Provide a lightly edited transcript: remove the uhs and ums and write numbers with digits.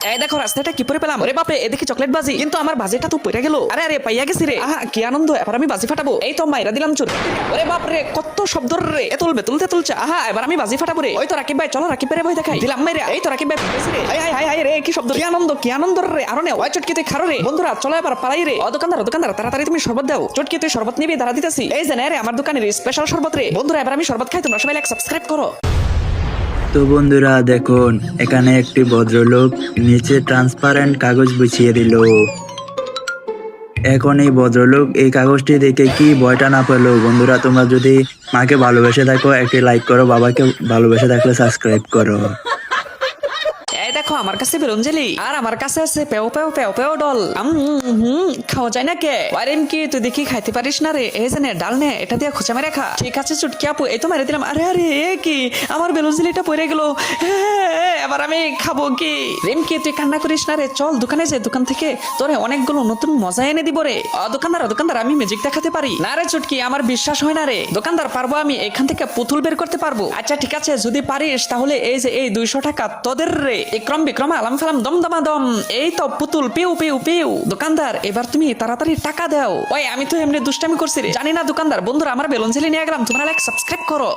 এই দেখো রাস্তাটা কি পরে পেলাম। ওরে বাপরে, এদিকে চকলেট বাজি, কিন্তু আমার বাজিটা তো পড়ে গেল। আরে আরে পাইয়া গেছি রে। আহা কি আনন্দ, এবার আমি বাজি ফাটাবো। এই তো মাইরা দিলাম চুর। ওরে বাপরে কত শব্দ রে, তুলবে তুলতে তুলছে। আহা এবার আমি বাজি ফাটাবো রে। ওই তো রাকিব ভাই, চলো রাকিব ভাই ভয় দেখাই দিলাম মাইরা। এই তো রাকিব ভাই ফুটেছে রে। হাই হাই হাই হাই রে, কি শব্দ, কি আনন্দ রে। আরো নে ওই চটকিতে খারো রে। বন্ধুরা চলো এবার পালাই রে। ও দোকানদার তাড়াতাড়ি তুমি শরবত দাও। চটকি তুই শরবত নিবি, দাঁড়া দিতেছি। এই যে রে আমার দোকানের স্পেশাল শরবত রে। বন্ধুরা এবার আমি শরবত খাই, তোমরা সবাই লাইক সাবস্ক্রাইব করো। তো বন্ধুরা দেখুন, এখানে একটি ভদ্রলোক নিচে ট্রান্সপারেন্ট কাগজ বিছিয়ে দিল। এখন এই ভদ্রলোক এই কাগজটি দেখে কি ভয়টা না পেলো। বন্ধুরা তোমরা যদি মাকে ভালোবেসে থাকো একটি লাইক করো, বাবাকে ভালোবেসে থাকলে সাবস্ক্রাইব করো। এই দেখো আমার কাছে বেলুন জেলি, আর আমার কাছে আছে পেও পেও পেও পেও ডল। খাওয়া যায় না কে? ওয়ারেন কি তুই দেখি খাইতে পারিস না রে? এই জানে ডাল নে, এটা দিয়ে খোঁচা মেরে খা। ঠিক আছে চুটকি আপু, এই তো মেরে দিলাম। আরে আরে এ কি, আমার বেলুন জেলিটা পড়ে গেল। এবার আমি খাবো কি? রিমকি তুই কান্না করিস না রে, চল দোকানে যাই, দোকান থেকে তোরে অনেকগুলো নতুন মজা এনে দিব রে। দোকানদার আমি ম্যাজিক দেখাতে পারি। না রে চুটকি, আমার বিশ্বাস হয় না রে। দোকানদার পারবো আমি এখান থেকে পুতুল বের করতে পারবো। আচ্ছা ঠিক আছে, যদি পারিস তাহলে এই যে এই 200 টাকা তোদের রে। বিক্রম আলাম ফালাম দম দমা দম, এই তো পুতুল পিউ পিউ পিউ। দোকানদার এবার তুমি তাড়াতাড়ি টাকা দাও। ওই আমি তো এমনি দুষ্টামি করছি রে। জানি না দোকানদার। বন্ধুরা আমার বেলুন ঝেলি নিয়ে গেলাম, তোমরা লাইক সাবস্ক্রাইব করো।